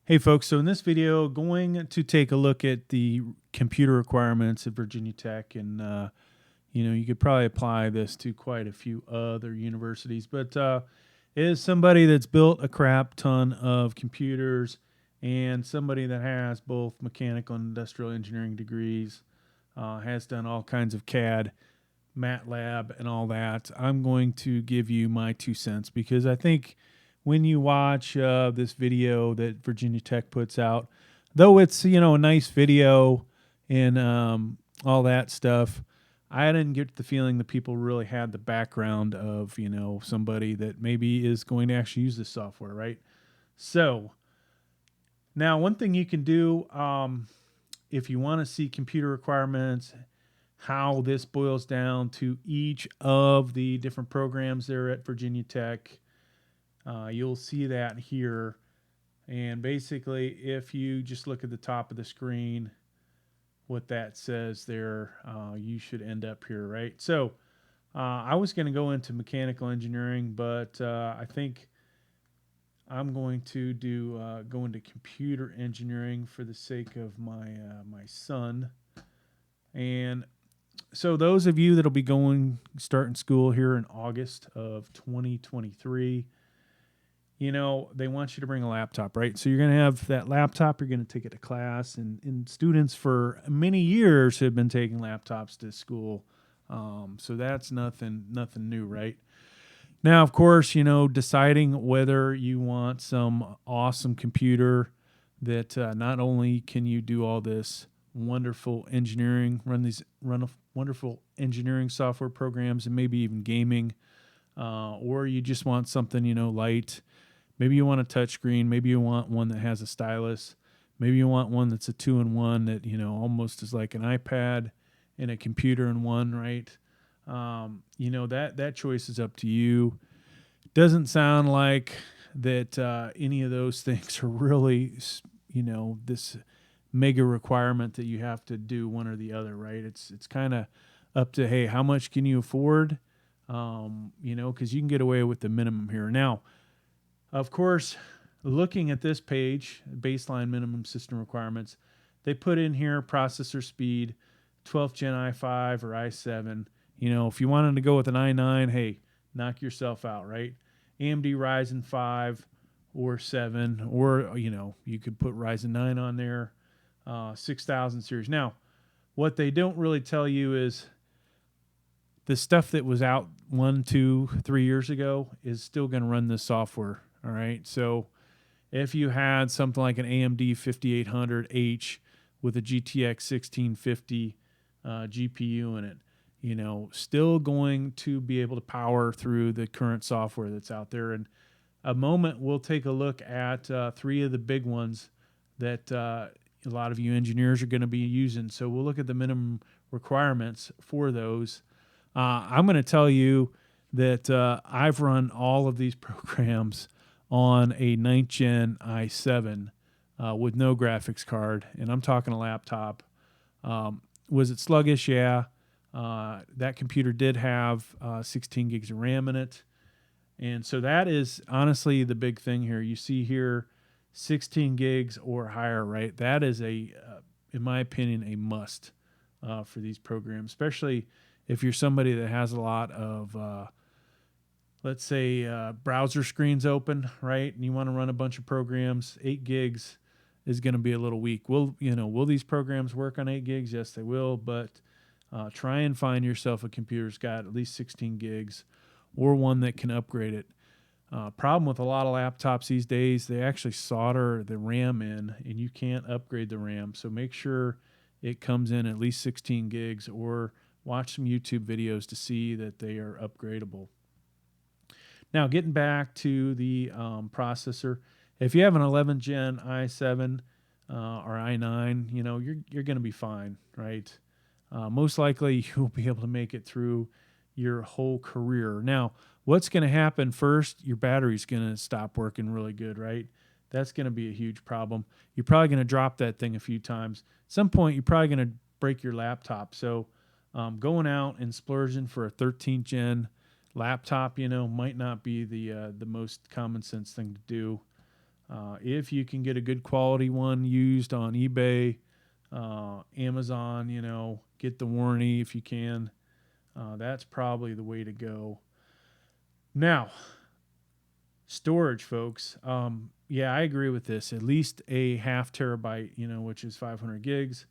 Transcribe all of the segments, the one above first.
Hey folks, so in this video, going to take a look at the computer requirements at Virginia Tech, and you could probably apply this to quite a few other universities, but is somebody that's built a crap ton of computers and somebody that has both mechanical and industrial engineering degrees, has done all kinds of CAD, MATLAB, and all that. I'm going to give you my 2 cents because I think when you watch this video that Virginia Tech puts out, though it's a nice video and all that stuff, I didn't get the feeling that people really had the background of somebody that maybe is going to actually use this software, right? So now one thing you can do if you want to see computer requirements, how this boils down to each of the different programs there at Virginia Tech. You'll see that here. And basically, if you just look at the top of the screen, what that says there, you should end up here, right? So I was going to go into mechanical engineering, but I think I'm going to go into computer engineering for the sake of my son. And so those of you that'll be starting school here in August of 2023, they want you to bring a laptop, right? So you're going to have that laptop. You're going to take it to class, and students for many years have been taking laptops to school. So that's nothing new, right? Now, of course, deciding whether you want some awesome computer that not only can you do all this wonderful engineering, run wonderful engineering software programs, and maybe even gaming, or you just want something, light. Maybe you want a touchscreen. Maybe you want one that has a stylus. Maybe you want one that's a 2-in-1 that, almost is like an iPad and a computer in one, right? That choice is up to you. Doesn't sound like that any of those things are really, this mega requirement that you have to do one or the other, right? It's kind of up to, hey, how much can you afford? Because you can get away with the minimum here. Now, of course, looking at this page, baseline minimum system requirements, they put in here processor speed, 12th gen i5 or i7. If you wanted to go with an i9, hey, knock yourself out, right? AMD Ryzen 5 or 7, or, you could put Ryzen 9 on there, 6000 series. Now, what they don't really tell you is the stuff that was out 1, 2, 3 years ago is still going to run this software. All right. So if you had something like an AMD 5800H with a GTX 1650 GPU in it, still going to be able to power through the current software that's out there. And a moment we'll take a look at 3 of the big ones that a lot of you engineers are going to be using. So we'll look at the minimum requirements for those. I'm going to tell you that I've run all of these programs on a 9th gen i7 with no graphics card, and I'm talking a laptop. Was it sluggish? Yeah. That computer did have 16 gigs of RAM in it, and so that is honestly the big thing here. You see here 16 gigs or higher, right? That is in my opinion, a must for these programs, especially if you're somebody that has a lot of let's say browser screens open, right? And you want to run a bunch of programs. 8 gigs is going to be a little weak. Will these programs work on 8 gigs? Yes, they will. But try and find yourself a computer that's got at least 16 gigs or one that can upgrade it. Problem with a lot of laptops these days, they actually solder the RAM in, and you can't upgrade the RAM. So make sure it comes in at least 16 gigs, or watch some YouTube videos to see that they are upgradable. Now, getting back to the processor, if you have an 11th gen i7 or i9, you're going to be fine, right? Most likely, you'll be able to make it through your whole career. Now, what's going to happen first? Your battery's going to stop working really good, right? That's going to be a huge problem. You're probably going to drop that thing a few times. At some point, you're probably going to break your laptop. So going out and splurging for a 13th gen laptop, might not be the most common sense thing to do. If you can get a good quality one used on eBay, Amazon, get the warranty if you can. That's probably the way to go. Now, storage, folks. Yeah, I agree with this. At least a half terabyte, which is 500 gigs,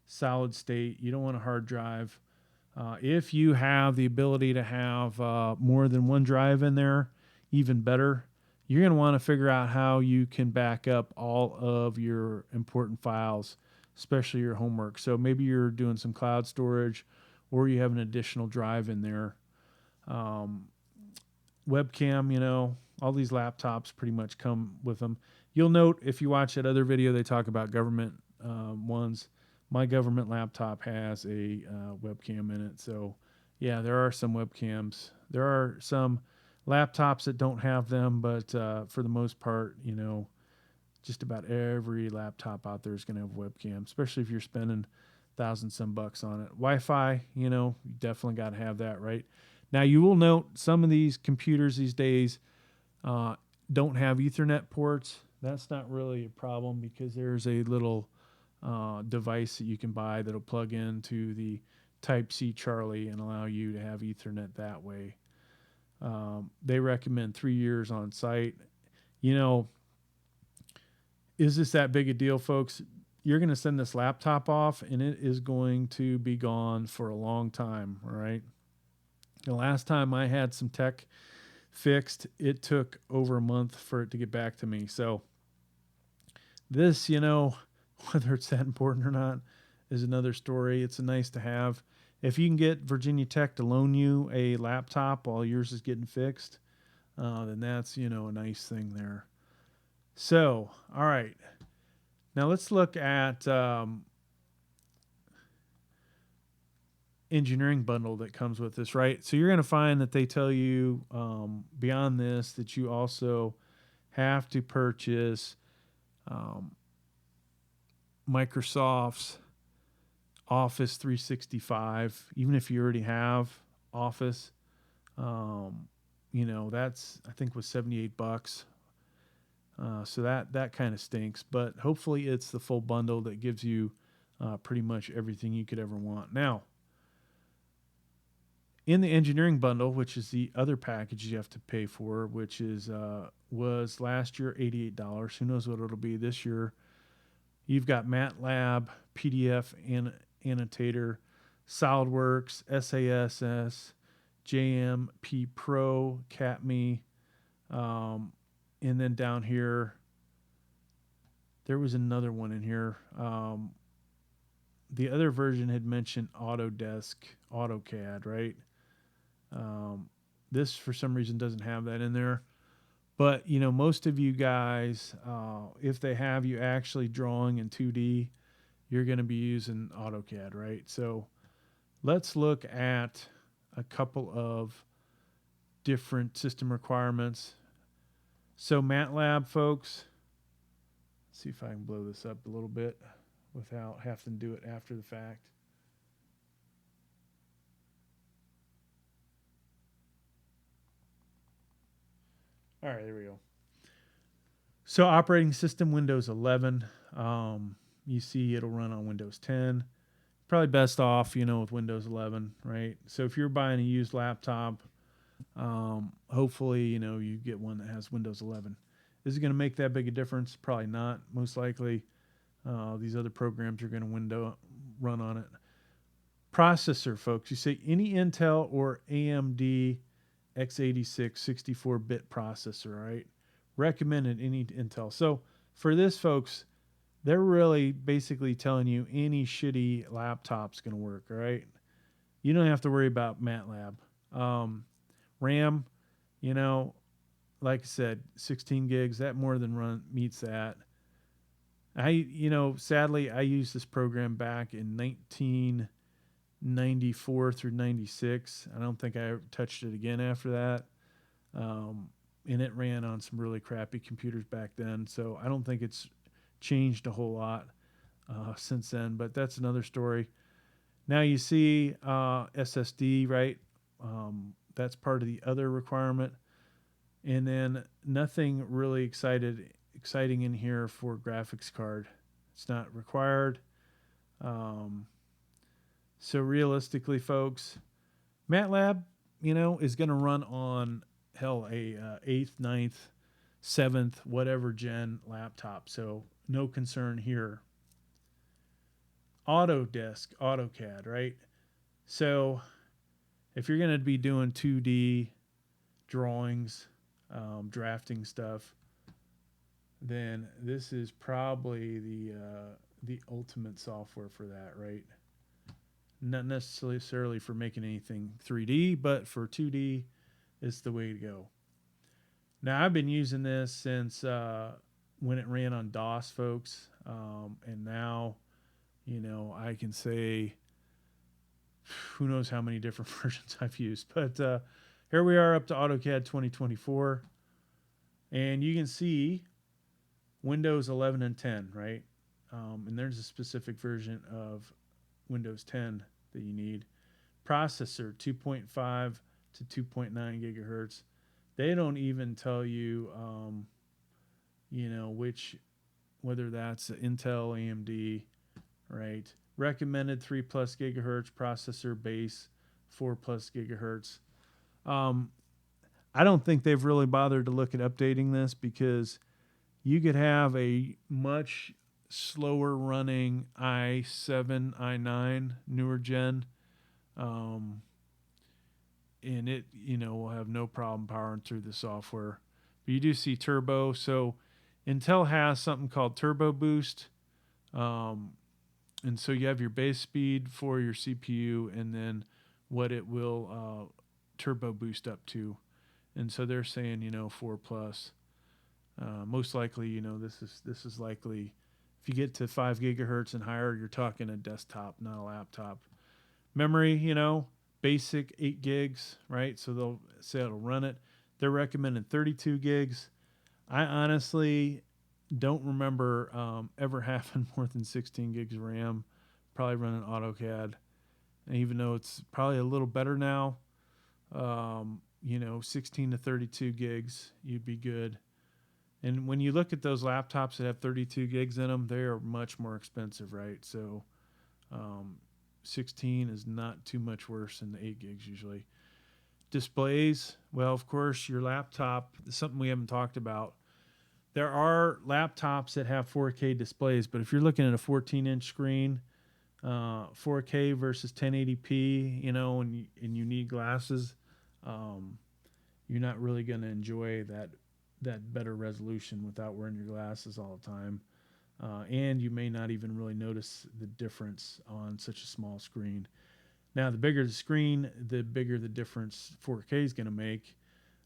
solid state. You don't want a hard drive. If you have the ability to have more than one drive in there, even better. You're going to want to figure out how you can back up all of your important files, especially your homework. So maybe you're doing some cloud storage or you have an additional drive in there. Webcam, all these laptops pretty much come with them. You'll note if you watch that other video, they talk about government ones. My government laptop has a webcam in it. So, yeah, there are some webcams. There are some laptops that don't have them, but for the most part, just about every laptop out there is going to have webcam, especially if you're spending some bucks on it. Wi-Fi, you definitely got to have that, right? Now, you will note some of these computers these days don't have Ethernet ports. That's not really a problem because there's a little device that you can buy that'll plug into the Type-C Charlie and allow you to have Ethernet that way. They recommend 3 years on site. Is this that big a deal, folks? You're going to send this laptop off and it is going to be gone for a long time, all right? The last time I had some tech fixed, it took over a month for it to get back to me. So this, whether it's that important or not is another story. It's a nice to have. If you can get Virginia Tech to loan you a laptop while yours is getting fixed, then that's, a nice thing there. So, all right. Now let's look at engineering bundle that comes with this, right? So you're going to find that they tell you beyond this that you also have to purchase Microsoft's Office 365, even if you already have Office. That's I think was $78. So that kind of stinks, but hopefully it's the full bundle that gives you pretty much everything you could ever want. Now, in the engineering bundle, which is the other package you have to pay for, which is was last year $88. Who knows what it'll be this year? You've got MATLAB, PDF Annotator, SolidWorks, SASS, JMP Pro, CatMe, and then down here, there was another one in here. The other version had mentioned Autodesk, AutoCAD, right? This, for some reason, doesn't have that in there. But, most of you guys, if they have you actually drawing in 2D, you're going to be using AutoCAD, right? So let's look at a couple of different system requirements. So MATLAB, folks, let's see if I can blow this up a little bit without having to do it after the fact. All right, there we go. So operating system, Windows 11. You see it'll run on Windows 10. Probably best off, with Windows 11, right? So if you're buying a used laptop, hopefully, you get one that has Windows 11. Is it going to make that big a difference? Probably not. Most likely, these other programs are going to run on it. Processor, folks. You say any Intel or AMD x86 64-bit processor, right? Recommended any Intel. So for this, folks, they're really basically telling you any shitty laptop's going to work, all right? You don't have to worry about MATLAB. RAM, like I said, 16 gigs, that more than meets that. Sadly, I used this program back in 1994 through 96. I don't think I ever touched it again after that. And it ran on some really crappy computers back then. So I don't think it's changed a whole lot since then, but that's another story. Now you see SSD, right? That's part of the other requirement. And then nothing really exciting in here for graphics card. It's not required. Um, so realistically, folks, MATLAB, is going to run on hell a eighth, ninth, seventh, whatever gen laptop. So no concern here. Autodesk, AutoCAD, right? So if you're going to be doing 2D drawings, drafting stuff, then this is probably the ultimate software for that, right? Not necessarily for making anything 3D, but for 2D, it's the way to go. Now, I've been using this since when it ran on DOS, folks, and now, I can say who knows how many different versions I've used. But here we are up to AutoCAD 2024, and you can see Windows 11 and 10, right? And there's a specific version of Windows 10 that you need. Processor 2.5 to 2.9 gigahertz. They don't even tell you, whether that's Intel, AMD, right? Recommended 3 plus gigahertz processor, base 4 plus gigahertz. I don't think they've really bothered to look at updating this because you could have a much slower running i7, i9, newer gen, and it, will have no problem powering through the software. But you do see turbo. So Intel has something called Turbo Boost. And so you have your base speed for your CPU and then what it will turbo boost up to. And so they're saying, 4 plus. Most likely, this is likely if you get to 5 gigahertz and higher, you're talking a desktop, not a laptop. Memory, basic 8 gigs, right? So they'll say it'll run it. They're recommending 32 gigs. I honestly don't remember ever having more than 16 gigs of RAM. Probably running AutoCAD. And even though it's probably a little better now, 16 to 32 gigs, you'd be good. And when you look at those laptops that have 32 gigs in them, they are much more expensive, right? So 16 is not too much worse than the 8 gigs usually. Displays, well, of course, your laptop is something we haven't talked about. There are laptops that have 4K displays, but if you're looking at a 14-inch screen, 4K versus 1080p, and you need glasses, you're not really going to enjoy that better resolution without wearing your glasses all the time. And you may not even really notice the difference on such a small screen. Now, the bigger the screen, the bigger the difference 4K is going to make.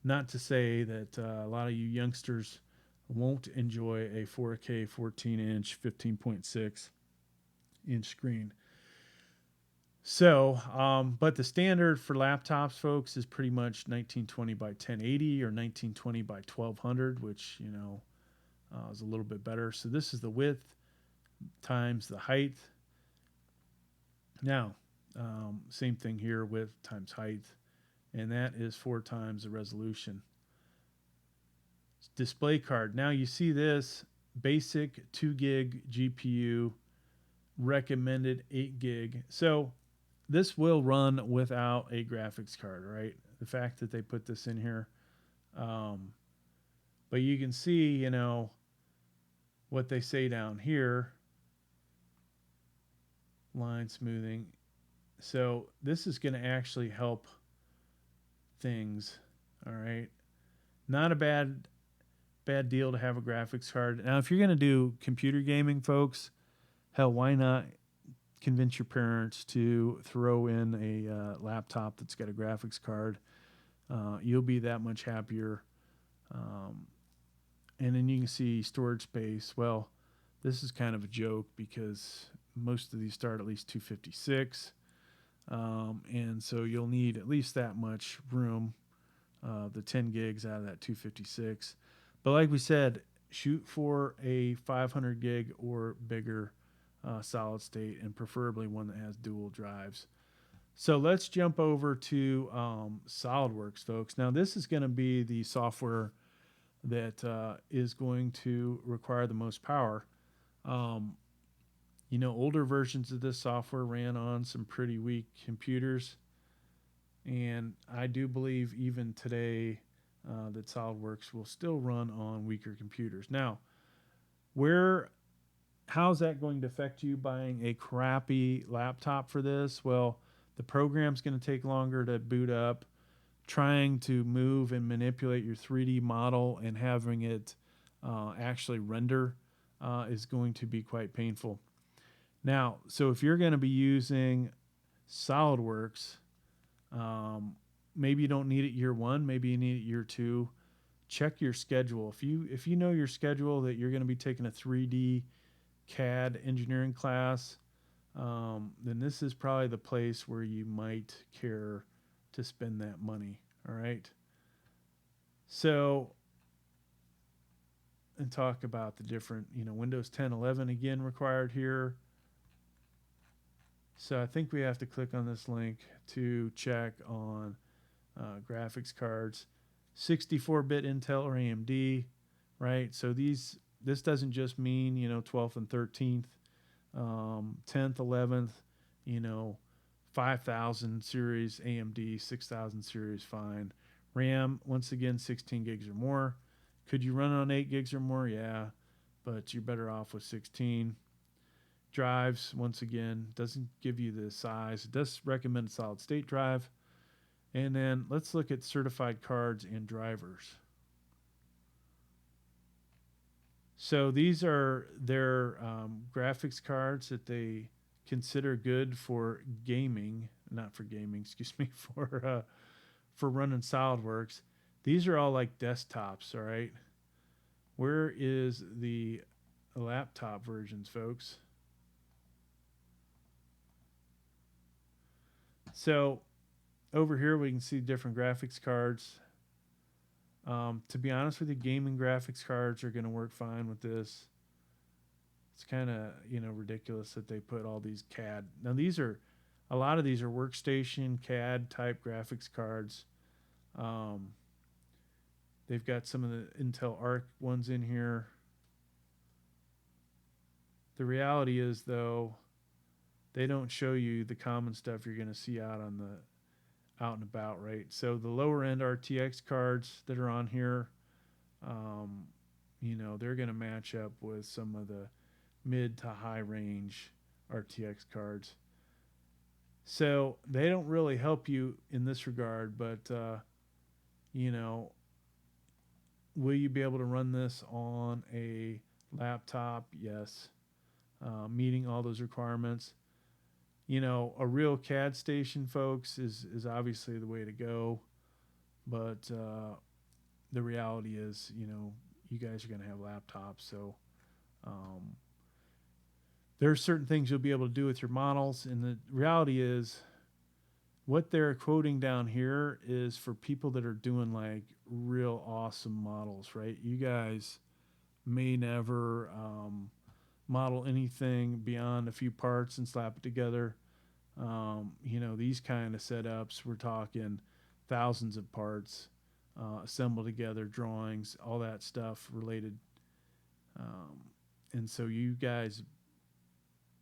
Not to say that a lot of you youngsters won't enjoy a 4K 14-inch, 15.6-inch screen. So, but the standard for laptops, folks, is pretty much 1920 by 1080 or 1920 by 1200, which, is a little bit better. So this is the width times the height. Now, same thing here, width times height, and that is 4 times the resolution. Display card. Now you see this basic 2 gig GPU, recommended 8 gig. So this will run without a graphics card, right? The fact that they put this in here. But you can see, what they say down here. Line smoothing. So this is going to actually help things, all right? Not a bad deal to have a graphics card. Now, if you're going to do computer gaming, folks, hell, why not convince your parents to throw in a laptop that's got a graphics card? You'll be that much happier. And then you can see storage space. Well, this is kind of a joke because most of these start at least 256. And so you'll need at least that much room, the 10 gigs out of that 256. But like we said, shoot for a 500 gig or bigger solid state, and preferably one that has dual drives. So let's jump over to SolidWorks, folks. Now this is going to be the software that is going to require the most power. Um, older versions of this software ran on some pretty weak computers, and I do believe even today that SolidWorks will still run on weaker computers. Now, where how's that going to affect you buying a crappy laptop for this? Well, the program's going to take longer to boot up. Trying to move and manipulate your 3D model and having it actually render is going to be quite painful. Now, so if you're going to be using SolidWorks, um, maybe you don't need it year one, maybe you need it year two. Check your schedule. If you know your schedule that you're going to be taking a 3D CAD engineering class, then this is probably the place where you might care to spend that money. All right. So, and talk about the different, Windows 10, 11 again required here. So I think we have to click on this link to check on graphics cards, 64-bit Intel or AMD, right? So this doesn't just mean 12th and 13th, 10th, 11th, you know 5000 series AMD, 6000 series fine. RAM once again 16 gigs or more. Could you run on 8 gigs or more? Yeah, but you're better off with 16. Drives, once again, doesn't give you the size. It does recommend a solid state drive. And then let's look at certified cards and drivers. So these are their graphics cards that they consider good for gaming, not for gaming, excuse me, for running SolidWorks. These are all like desktops, all right? Where is the laptop versions, folks? So over here we can see different graphics cards. To be honest with you, gaming graphics cards are going to work fine with this. It's kind of ridiculous that they put all these CAD. Now a lot of these are workstation CAD type graphics cards. Um, they've got some of the Intel Arc ones in here. The reality is though, they don't show you the common stuff you're going to see out and about, right? So the lower end RTX cards that are on here, um, they're going to match up with some of the mid to high range RTX cards. So they don't really help you in this regard, but you know, will you be able to run this on a laptop? Yes, meeting all those requirements. A real CAD station, folks, is obviously the way to go. But the reality is, you guys are going to have laptops, so um, there are certain things you'll be able to do with your models. And the reality is, what they're quoting down here is for people that are doing like real awesome models, right? You guys may never model anything beyond a few parts and slap it together. These kind of setups, we're talking thousands of parts assembled together, drawings, all that stuff related. Um, and so you guys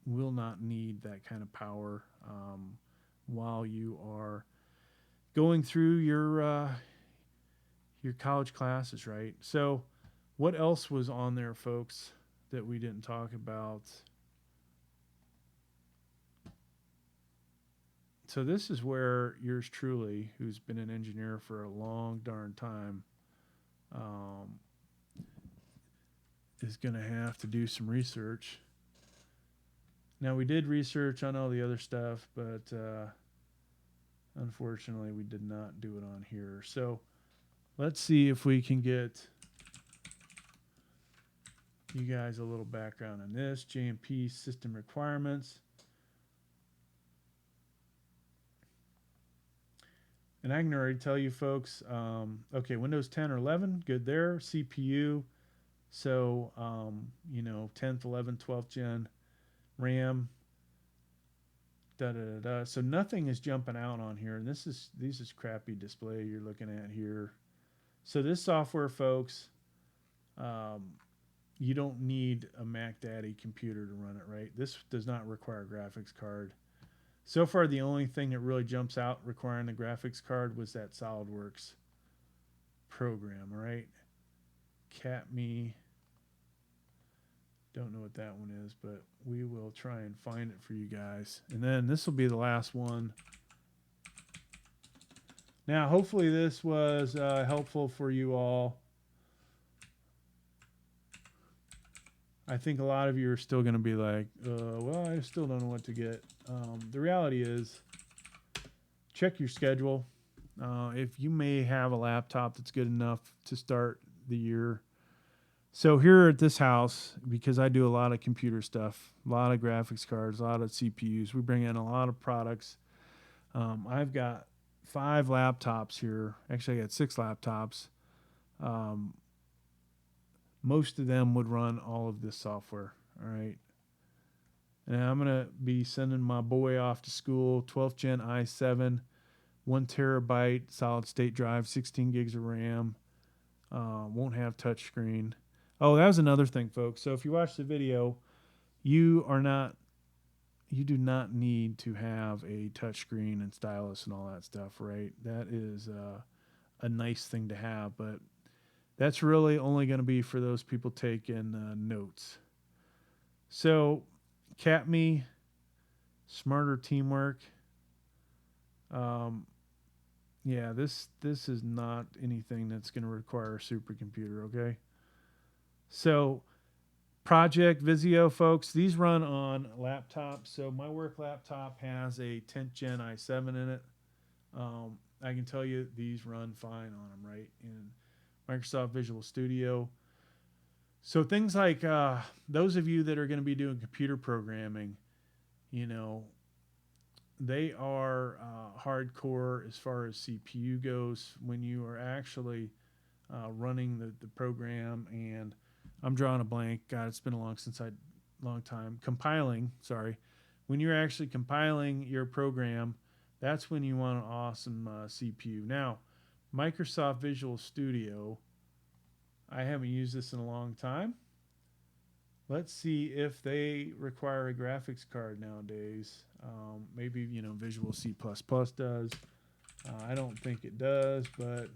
will not need that kind of power while you are going through your college classes, right? So, what else was on there, folks, that we didn't talk about? So this is where yours truly, who's been an engineer for a long darn time, um, is going to have to do some research. Now we did research on all the other stuff, but unfortunately we did not do it on here. So let's see if we can get you guys a little background on this. JMP system requirements. And I can already tell you folks, okay, Windows 10 or 11, good there. CPU, so, 10th, 11th, 12th gen. RAM, da da da da. So nothing is jumping out on here. And these is crappy display you're looking at here. So this software, folks, you don't need a Mac Daddy computer to run it, right? This does not require a graphics card. So far, the only thing that really jumps out requiring a graphics card was that SolidWorks program, right? CatMe. Don't know what that one is, but we will try and find it for you guys. And then this will be the last one. Now, hopefully this was helpful for you all. I think a lot of you are still going to be like, well, I still don't know what to get. The reality is, check your schedule. If you may have a laptop that's good enough to start the year. So here at this house, because I do a lot of computer stuff, a lot of graphics cards, a lot of CPUs, we bring in a lot of products. I've got 5 laptops here. Actually, I got 6 laptops. Most of them would run all of this software. All right. And I'm going to be sending my boy off to school, 12th gen i7, 1 terabyte solid state drive, 16 gigs of RAM. Won't have touchscreen. Oh, that was another thing, folks. So if you watch the video, you do not need to have a touchscreen and stylus and all that stuff, right? That is a nice thing to have, but that's really only going to be for those people taking notes. So, CatMe, Smarter Teamwork. Yeah, this is not anything that's going to require a supercomputer, okay? So, Project Visio, folks, these run on laptops. So, my work laptop has a 10th gen i7 in it. I can tell you these run fine on them, right? And Microsoft Visual Studio. So things like those of you that are going to be doing computer programming, they are hardcore as far as CPU goes when you are actually running the program. And I'm drawing a blank. God, it's been long time. Compiling, sorry. When you're actually compiling your program, that's when you want an awesome CPU. Now, Microsoft Visual Studio, I haven't used this in a long time. Let's see if they require a graphics card nowadays. Maybe, Visual C++ does. I don't think it does, but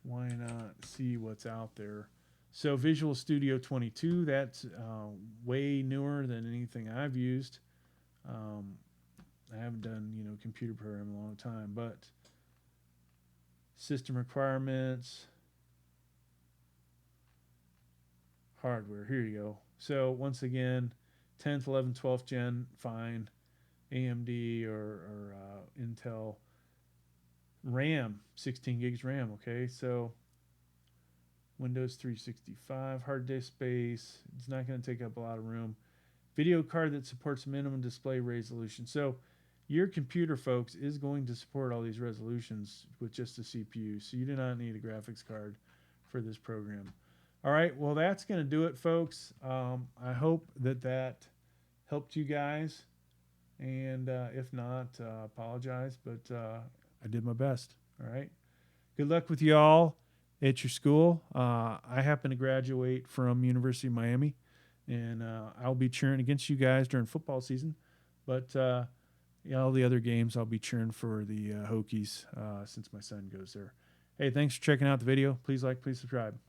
why not see what's out there? So Visual Studio 22, that's way newer than anything I've used. I haven't done, computer programming in a long time, but system requirements, hardware, here you go. So once again, 10th, 11th, 12th gen, fine. AMD or Intel. RAM, 16 gigs RAM, okay? So Windows 365, hard disk space, it's not going to take up a lot of room. Video card that supports minimum display resolution. So your computer, folks, is going to support all these resolutions with just a CPU. So you do not need a graphics card for this program. All right, well, that's going to do it, folks. I hope that helped you guys. And if not, apologize, but I did my best. All right. Good luck with you all at your school. I happen to graduate from University of Miami, and I'll be cheering against you guys during football season. But all the other games, I'll be cheering for the Hokies since my son goes there. Hey, thanks for checking out the video. Please like, please subscribe.